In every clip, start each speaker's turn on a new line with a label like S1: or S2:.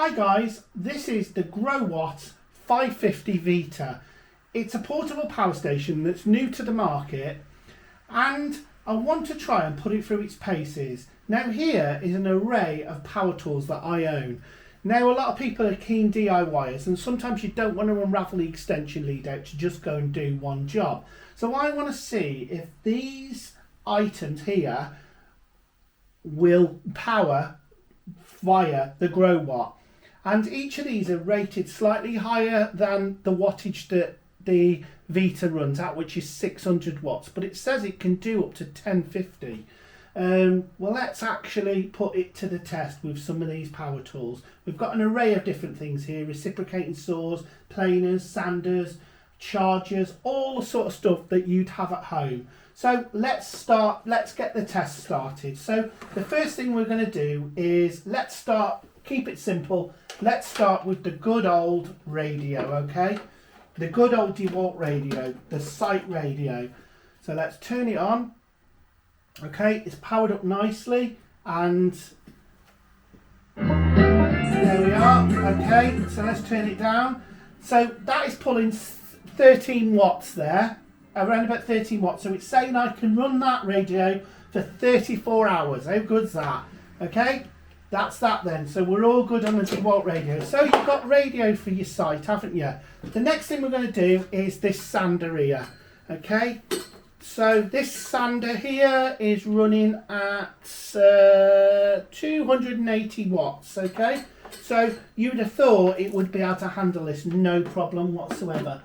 S1: Hi guys, this is the Growatt 550 Vita. It's a portable power station that's new to the market and I want to try and put it through its paces. Now here is an array of power tools that I own. Now a lot of people are keen DIYers and sometimes you don't want to unravel the extension lead out to just go and do one job. So I want to see if these items here will power via the Growatt. And each of these are rated slightly higher than the wattage that the Vita runs at, which is 600 watts, but it says it can do up to 1050. Well, let's actually put it to the test with some of these power tools. We've got an array of different things here: reciprocating saws, planers, sanders, chargers, all the sort of stuff that you'd have at home. So let's get the test started. So the first thing we're going to do is keep it simple. Let's start with the good old radio, okay? The good old DeWalt radio, the site radio. So let's turn it on. Okay, it's powered up nicely and there we are. Okay, so let's turn it down. So that is pulling 13 watts there, around about 13 watts. So it's saying I can run that radio for 34 hours. How good's that? Okay, that's that then. So we're all good on the DeWalt radio. So you've got radio for your site, haven't you? The next thing we're going to do is this sander here. Okay, so this sander here is running at 280 watts. Okay, so you'd have thought it would be able to handle this no problem whatsoever.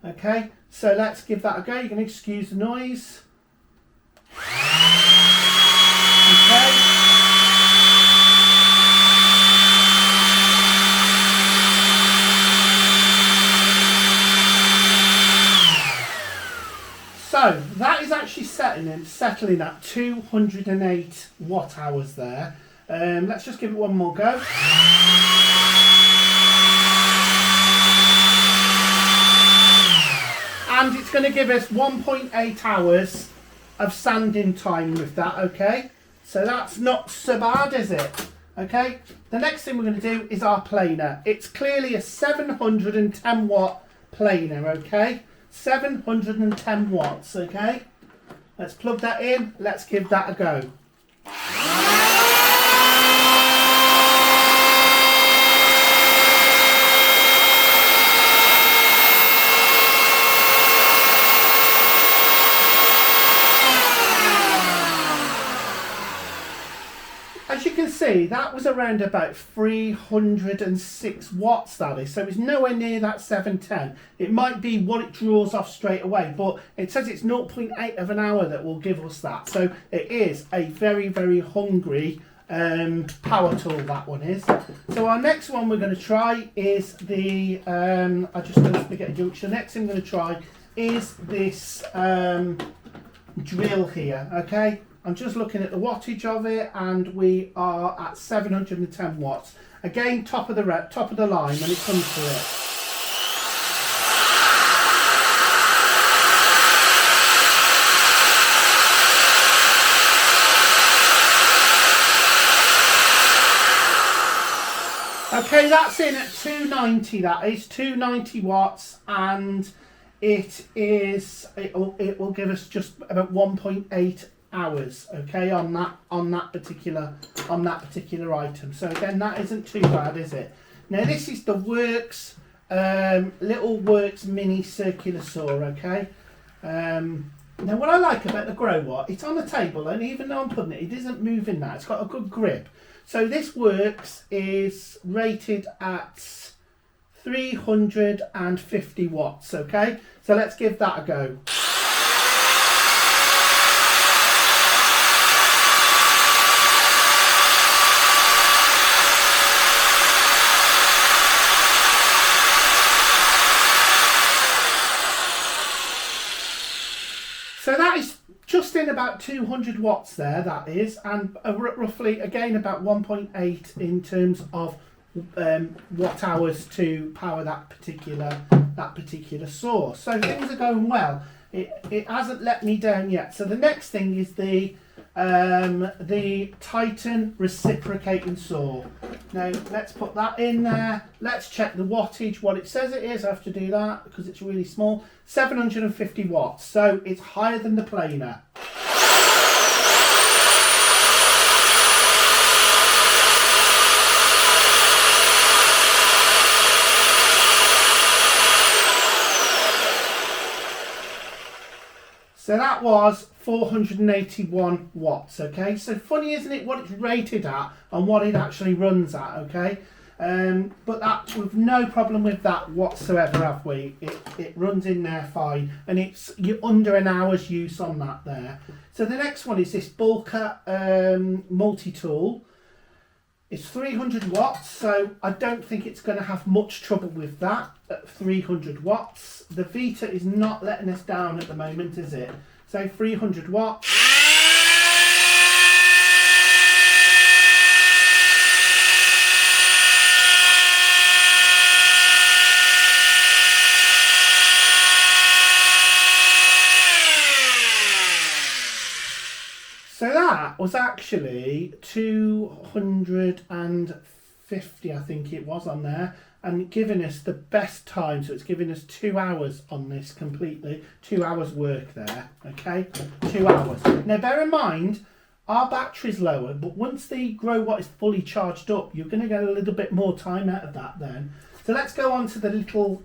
S1: Okay, so let's give that a go. You can excuse the noise. Okay. So that is actually settling at 208 watt hours there. Let's just give it one more go. And it's going to give us 1.8 hours of sanding time with that, okay? So that's not so bad, is it? Okay, the next thing we're going to do is our planer. It's clearly a 710 watt planer, okay? 710 watts, okay? Let's plug that in, let's give that a go. As you can see, that was around about 306 watts, that is. So it's nowhere near that 710. It might be what it draws off straight away, but it says it's 0.8 of an hour that will give us that. So it is a very, very hungry power tool, that one is. So our next one we're going to try is the, I just done a spaghetti junction. The next thing I'm going to try is this drill here, okay? I'm just looking at the wattage of it and we are at 710 watts. Again, top of the line when it comes to it. Okay, that's in at 290, that is 290 watts, and it will give us just about 1.8 hours, okay, on that particular item. So again, that isn't too bad, is it? Now this is the Works little Works mini circular saw, okay. Now what I like about the Growatt, it's on the table, and even though I'm putting it isn't moving that, it's got a good grip. So this Works is rated at 350 watts, okay. So let's give that a go. So that is just in about 200 watts there, that is, and roughly, again, about 1.8 in terms of watt hours to power that particular saw. So things are going well. It hasn't let me down yet. So the next thing is the the Titan reciprocating saw. Now let's put that in there. Let's check the wattage, what it says it is. I have to do that because it's really small. 750 watts, so it's higher than the planer. So that was 481 watts, okay? So funny, isn't it, what it's rated at and what it actually runs at, okay? But that, we've no problem with that whatsoever, have we? It runs in there fine, and you're under an hour's use on that there. So the next one is this Bulker multi-tool. It's 300 watts, so I don't think it's going to have much trouble with that at 300 watts. The Vita is not letting us down at the moment, is it? So 300 watts. So that was actually 250, I think it was, on there, and giving us the best time. So it's giving us 2 hours on this completely. 2 hours work there, okay? 2 hours. Now bear in mind, our battery's lower, but once the Growatt is fully charged up, you're going to get a little bit more time out of that then. So let's go on to the little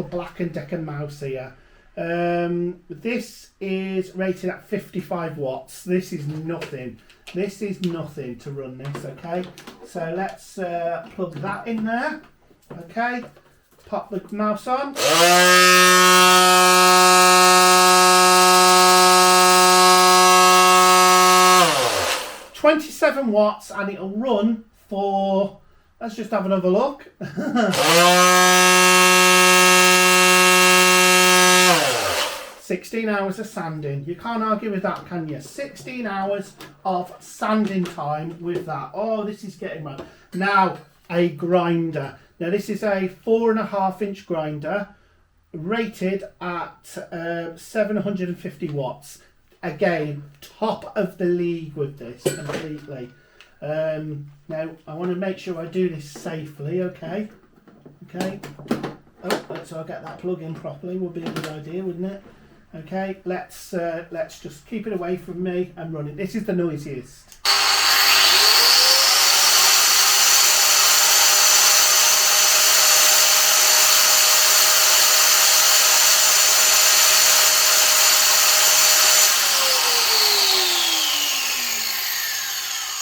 S1: Black & Decker mouse here. This is rated at 55 watts. This is nothing. This is nothing to run this, okay? So let's plug that in there, okay? Pop the mouse on. 27 watts, and it'll run for, let's just have another look. 16 hours of sanding. You can't argue with that, can you? 16 hours of sanding time with that. Oh, this is getting right. Now, a grinder. Now, this is a 4.5-inch grinder rated at 750 watts. Again, top of the league with this completely. Now, I want to make sure I do this safely, okay? Okay. Oh, so I'll get that plug in properly. Would be a good idea, wouldn't it? Okay, let's just keep it away from me and run it. This is the noisiest.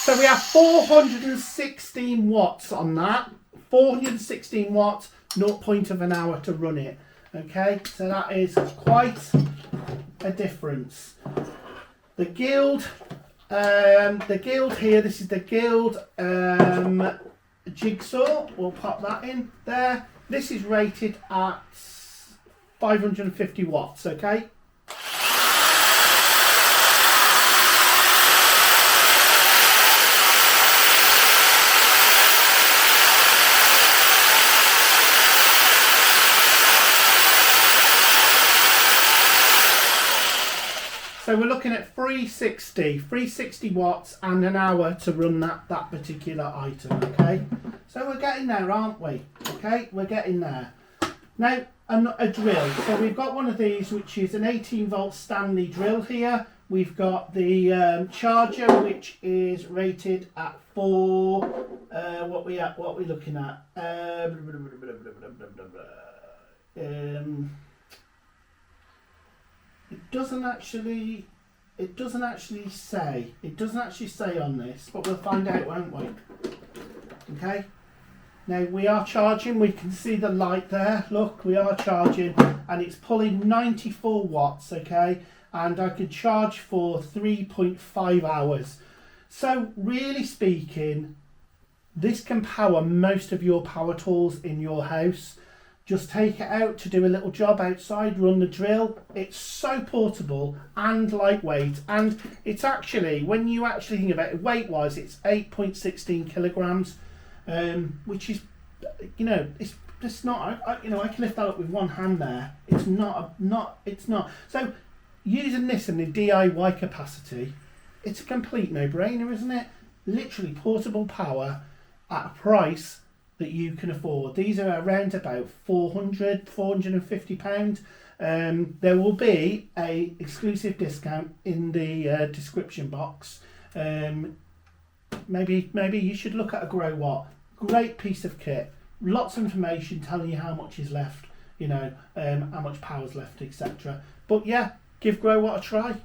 S1: So we have 416 watts on that. 416 watts, 0.1 of an hour to run it. Okay, so that is quite a difference. The Guild here, this is the Guild jigsaw. We'll pop that in there. This is rated at 550 watts, okay? So we're looking at 360 watts and an hour to run that particular item, okay? So we're getting there, aren't we? Okay, we're getting there. Now, a drill. So we've got one of these, which is an 18-volt Stanley drill here. We've got the charger, which is rated at 4. What we looking at? It doesn't actually say on this, but we'll find out, won't we? Okay. Now we are charging. We can see the light there. Look, we are charging, and it's pulling 94 watts. Okay, and I could charge for 3.5 hours. So really speaking, this can power most of your power tools in your house. Just take it out to do a little job outside, run the drill. It's so portable and lightweight, and it's actually, when you actually think about it, weight-wise, it's 8.16 kilograms, which is, you know, it's just not. I can lift that up with one hand there. It's not. So using this in the DIY capacity, it's a complete no-brainer, isn't it? Literally portable power at a price that you can afford. These are around about £450. There will be a exclusive discount in the description box. Maybe you should look at a Growatt. Great piece of kit. Lots of information telling you how much is left, how much power's left, etc. But yeah, give Growatt a try.